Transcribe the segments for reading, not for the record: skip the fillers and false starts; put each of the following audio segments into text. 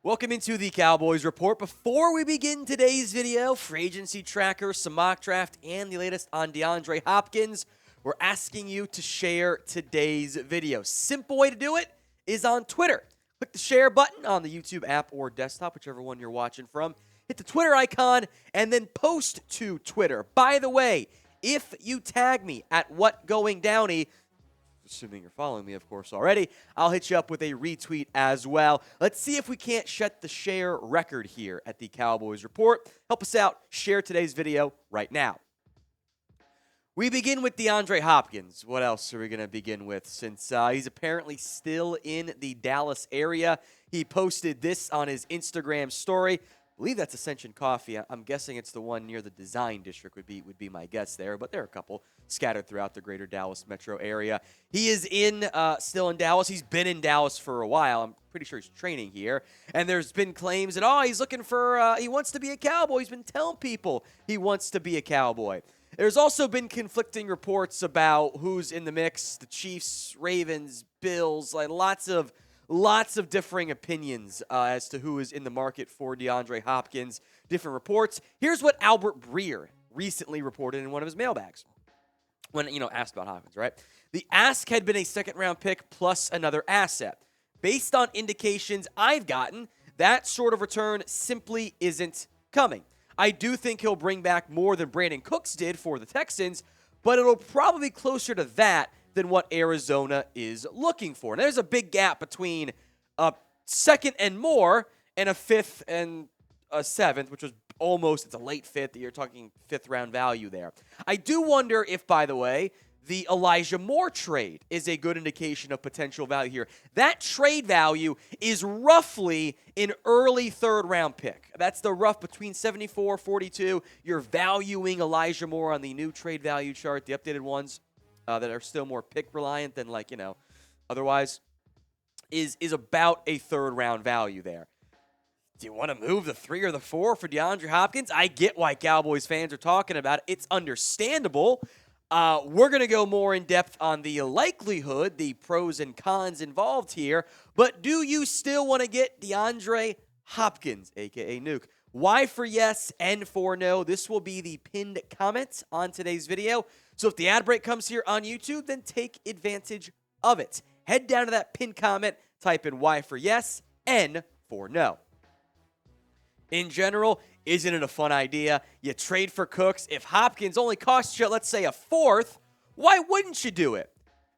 Welcome into the Cowboys Report. Before we begin today's video, free agency tracker, some mock draft, and the latest on DeAndre Hopkins, we're asking you to share today's video. Simple way to do it is on Twitter. Click the share button on the YouTube app or desktop, whichever one you're watching from. Hit the Twitter icon and then post to Twitter. By the way, if you tag me at WhatGoingDowney, assuming you're following me, of course, already, I'll hit you up with a retweet as well. Let's see if we can't shut the share record here at the Cowboys Report. Help us out. Share today's video right now. We begin with DeAndre Hopkins. What else are we going to begin with? Since he's apparently still in the Dallas area, he posted this on his Instagram story. I believe that's Ascension Coffee. I'm guessing it's the one near the Design District would be my guess there, but there are a couple scattered throughout the greater Dallas metro area. He is still in Dallas. He's been in Dallas for a while. I'm pretty sure he's training here. And there's been claims that, he's looking for, he wants to be a Cowboy. He's been telling people he wants to be a Cowboy. There's also been conflicting reports about who's in the mix, the Chiefs, Ravens, Bills, like lots of differing opinions as to who is in the market for DeAndre Hopkins. Different reports. Here's what Albert Breer recently reported in one of his mailbags when, asked about Hopkins, right? The ask had been a second-round pick plus another asset. Based on indications I've gotten, that sort of return simply isn't coming. I do think he'll bring back more than Brandin Cooks did for the Texans, but it'll probably be closer to that than what Arizona is looking for. And there's a big gap between a second and more and a fifth and a seventh, which was it's a late fifth. You're talking fifth-round value there. I do wonder if, by the way, the Elijah Moore trade is a good indication of potential value here. That trade value is roughly an early third-round pick. That's the rough between 74, 42. You're valuing Elijah Moore on the new trade value chart, the updated ones that are still more pick-reliant than, otherwise, is about a third-round value there. Do you want to move the 3 or the 4 for DeAndre Hopkins? I get why Cowboys fans are talking about it. It's understandable. We're going to go more in depth on the likelihood, the pros and cons involved here. But do you still want to get DeAndre Hopkins, a.k.a. Nuke? Y for yes, N for no. This will be the pinned comment on today's video. So if the ad break comes here on YouTube, then take advantage of it. Head down to that pinned comment, type in Y for yes, N for no. In general, isn't it a fun idea? You trade for Cooks. If Hopkins only costs you, let's say, a fourth, why wouldn't you do it?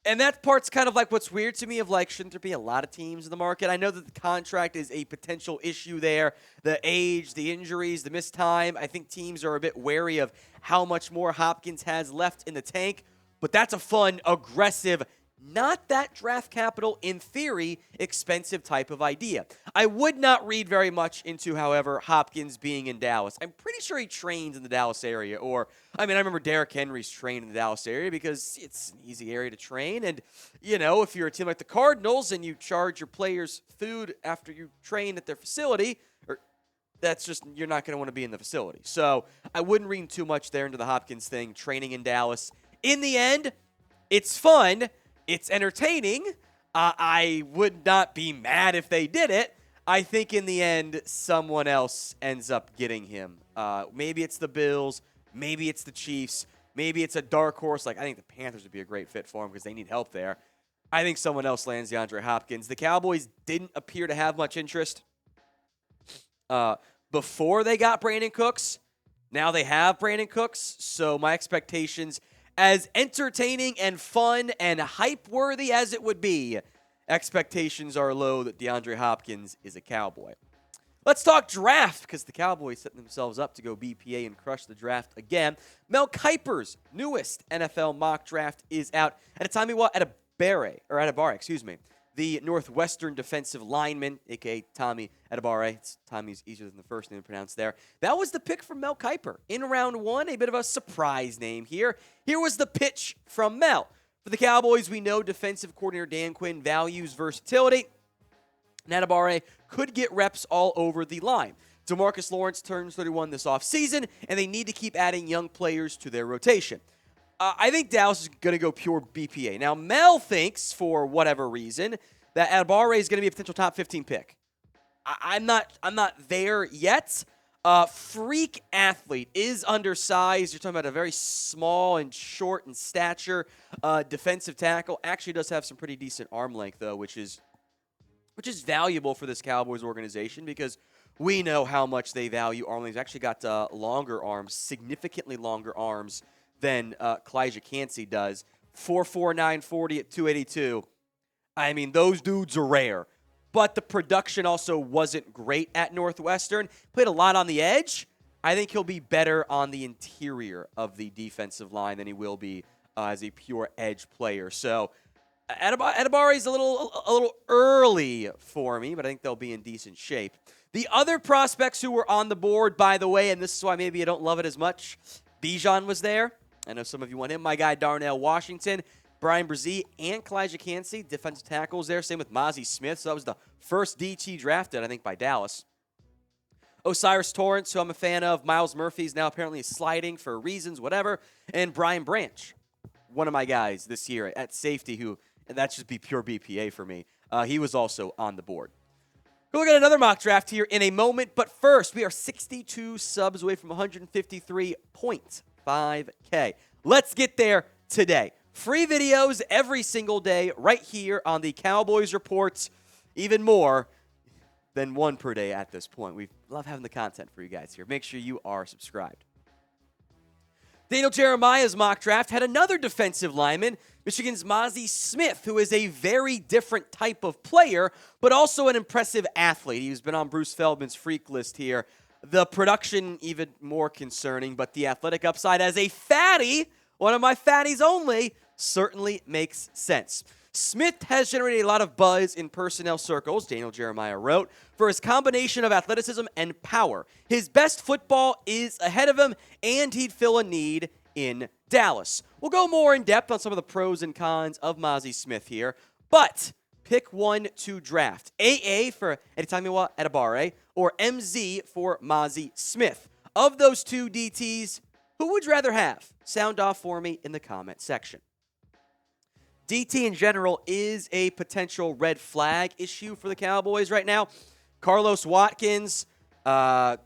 And that part's kind of like what's weird to me of shouldn't there be a lot of teams in the market? I know that the contract is a potential issue there. The age, the injuries, the missed time. I think teams are a bit wary of how much more Hopkins has left in the tank. But that's a fun, aggressive, not that draft capital, in theory, expensive type of idea. I would not read very much into, however, Hopkins being in Dallas. I'm pretty sure he trains in the Dallas area. I remember Derrick Henry's trained in the Dallas area because it's an easy area to train. And, if you're a team like the Cardinals and you charge your players food after you train at their facility, you're not going to want to be in the facility. So I wouldn't read too much there into the Hopkins thing, training in Dallas. In the end, it's fun. It's entertaining. I would not be mad if they did it. I think in the end, someone else ends up getting him. Maybe it's the Bills. Maybe it's the Chiefs. Maybe it's a dark horse. I think the Panthers would be a great fit for him because they need help there. I think someone else lands DeAndre Hopkins. The Cowboys didn't appear to have much interest before they got Brandin Cooks. Now they have Brandin Cooks. So my expectations, as entertaining and fun and hype-worthy as it would be, expectations are low that DeAndre Hopkins is a Cowboy. Let's talk draft, because the Cowboys setting themselves up to go BPA and crush the draft again. Mel Kiper's newest NFL mock draft is out at a time at a bar, the Northwestern defensive lineman, a.k.a. Tommy Adebawore. Tommy's easier than the first name to pronounce there. That was the pick from Mel Kiper in round 1, a bit of a surprise name here. Here was the pitch from Mel. For the Cowboys, we know defensive coordinator Dan Quinn values versatility. Adebawore could get reps all over the line. DeMarcus Lawrence turns 31 this offseason, and they need to keep adding young players to their rotation. I think Dallas is going to go pure BPA. Now, Mel thinks, for whatever reason, that Adebawore is going to be a potential top 15 pick. I'm not there yet. Freak athlete, is undersized. You're talking about a very small and short in stature defensive tackle. Actually does have some pretty decent arm length, though, which is valuable for this Cowboys organization because we know how much they value arm length. He's actually got longer arms, significantly longer arms than Kalijah Cansey does. 4'4", 940 at 282. I mean, those dudes are rare. But the production also wasn't great at Northwestern. Played a lot on the edge. I think he'll be better on the interior of the defensive line than he will be as a pure edge player. So Adebari's a little early for me, but I think they'll be in decent shape. The other prospects who were on the board, by the way, and this is why maybe I don't love it as much, Bijan was there. I know some of you want him. My guy Darnell Washington, Bryan Bresee, and Kalijah Cansey, defensive tackles there. Same with Mozzie Smith. So that was the first DT drafted, I think, by Dallas. Osiris Torrance, who I'm a fan of. Miles Murphy's now apparently sliding for reasons, whatever. And Brian Branch, one of my guys this year at safety, who, and that should be pure BPA for me. He was also on the board. We'll look at another mock draft here in a moment. But first, we are 62 subs away from 153.5K. Let's get there today. Free videos every single day right here on the Cowboys Report. Even more than one per day at this point. We love having the content for you guys here. Make sure you are subscribed. Daniel Jeremiah's mock draft had another defensive lineman, Michigan's Mozzie Smith, who is a very different type of player, but also an impressive athlete. He's been on Bruce Feldman's freak list here. The production even more concerning, but the athletic upside as a fatty, one of my fatties only, certainly makes sense. Smith has generated a lot of buzz in personnel circles, Daniel Jeremiah wrote, for his combination of athleticism and power. His best football is ahead of him, and he'd fill a need in Dallas. We'll go more in depth on some of the pros and cons of Mozzie Smith here, but pick one to draft. AA for Adetomiwa Adebare or MZ for Mozzie Smith. Of those two DTs, who would you rather have? Sound off for me in the comment section. DT in general is a potential red flag issue for the Cowboys right now. Carlos Watkins is a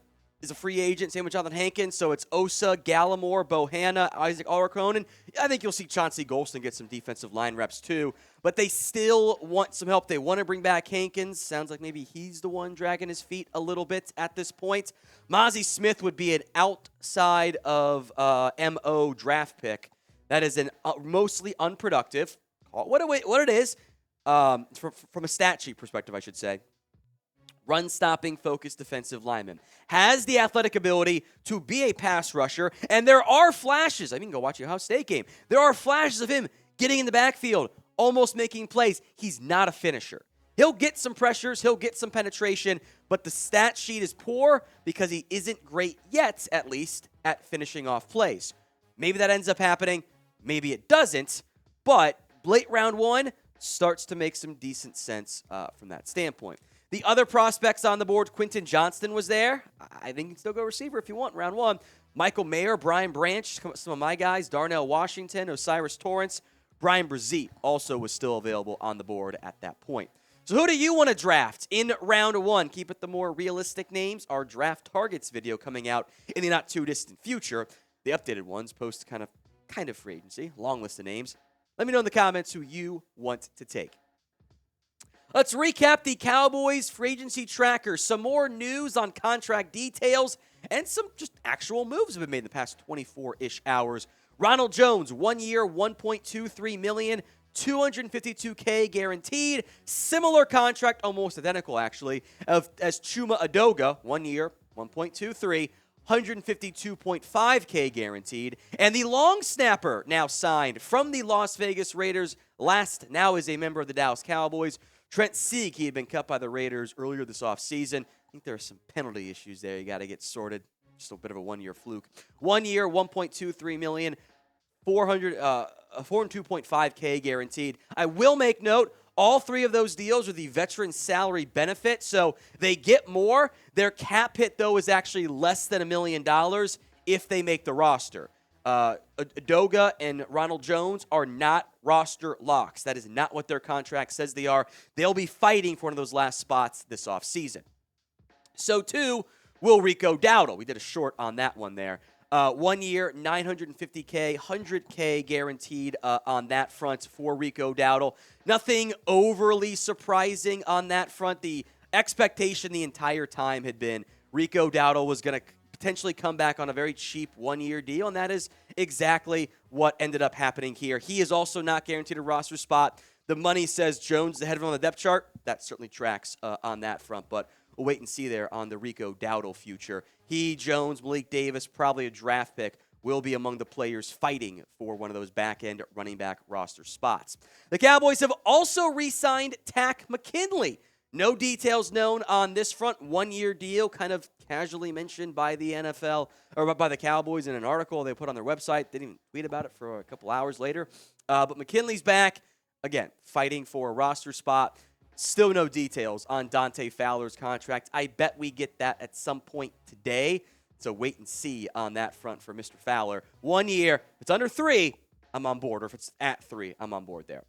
free agent, same with Jonathan Hankins, so it's Osa, Gallimore, Bohanna, Isaac Olarokonen. I think you'll see Chauncey Golston get some defensive line reps too, but they still want some help. They want to bring back Hankins. Sounds like maybe he's the one dragging his feet a little bit at this point. Mozzie Smith would be an outside of MO draft pick. That is an mostly unproductive, what it is, from a stat sheet perspective, I should say, run-stopping, focused defensive lineman. Has the athletic ability to be a pass rusher, and there are flashes. I mean, go watch your Ohio State game. There are flashes of him getting in the backfield, almost making plays. He's not a finisher. He'll get some pressures, he'll get some penetration, but the stat sheet is poor because he isn't great yet, at least, at finishing off plays. Maybe that ends up happening. Maybe it doesn't, but late round one starts to make some decent sense from that standpoint. The other prospects on the board, Quentin Johnston was there. I think you can still go receiver if you want, round one. Michael Mayer, Brian Branch, some of my guys, Darnell Washington, Osiris Torrance, Bryan Bresee also was still available on the board at that point. So who do you want to draft in round one? Keep it the more realistic names. Our draft targets video coming out in the not too distant future. The updated ones post kind of free agency, long list of names. Let me know in the comments who you want to take. Let's recap the Cowboys Free Agency Tracker. Some more news on contract details and some just actual moves have been made in the past 24-ish hours. Ronald Jones, 1 year, $1.23 million, $252K guaranteed. Similar contract, almost identical actually, as Chuma Edoga, 1 year, $1.23 $152.5K guaranteed. And the long snapper now signed from the Las Vegas Raiders now is a member of the Dallas Cowboys. Trent Sieg, he had been cut by the Raiders earlier this offseason. I think there are some penalty issues there you got to get sorted. Just a bit of a one-year fluke. 1 year, $1.23 million, $402.5K guaranteed. I will make note, all three of those deals are the veteran salary benefit, so they get more. Their cap hit, though, is actually less than $1 million if they make the roster. Edoga and Ronald Jones are not roster locks. That is not what their contract says they are. They'll be fighting for one of those last spots this offseason. So too will Rico Dowdle. We did a short on that one there. 1 year, $950K, $100K guaranteed on that front for Rico Dowdle. Nothing overly surprising on that front. The expectation the entire time had been Rico Dowdle was going to potentially come back on a very cheap 1-year deal, and that is exactly what ended up happening here. He is also not guaranteed a roster spot. The money says Jones is ahead of him on the depth chart. That certainly tracks on that front, but we'll wait and see there on the Rico Dowdle future. He, Jones, Malik Davis, probably a draft pick, will be among the players fighting for one of those back-end running back roster spots. The Cowboys have also re-signed Takk McKinley. No details known on this front. 1-year deal, kind of casually mentioned by the NFL, or by the Cowboys in an article they put on their website. They didn't even tweet about it for a couple hours later. But McKinley's back, again, fighting for a roster spot. Still no details on Dante Fowler's contract. I bet we get that at some point today. So wait and see on that front for Mr. Fowler. 1 year. If it's under 3, I'm on board. Or if it's at 3, I'm on board there.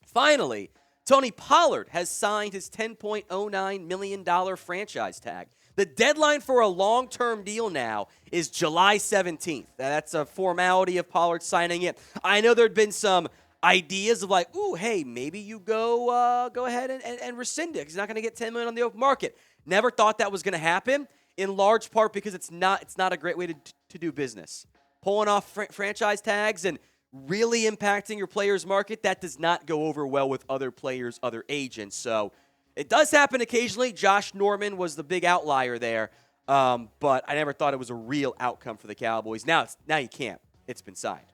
Finally, Tony Pollard has signed his $10.09 million franchise tag. The deadline for a long-term deal now is July 17th. That's a formality of Pollard signing it. I know there had been some ideas of like, ooh, hey, maybe you go ahead and rescind it because he's not going to get $10 million on the open market. Never thought that was going to happen, in large part because it's not a great way to do business. Pulling off franchise tags and really impacting your player's market, that does not go over well with other players, other agents. So it does happen occasionally. Josh Norman was the big outlier there, but I never thought it was a real outcome for the Cowboys. Now you can't. It's been signed.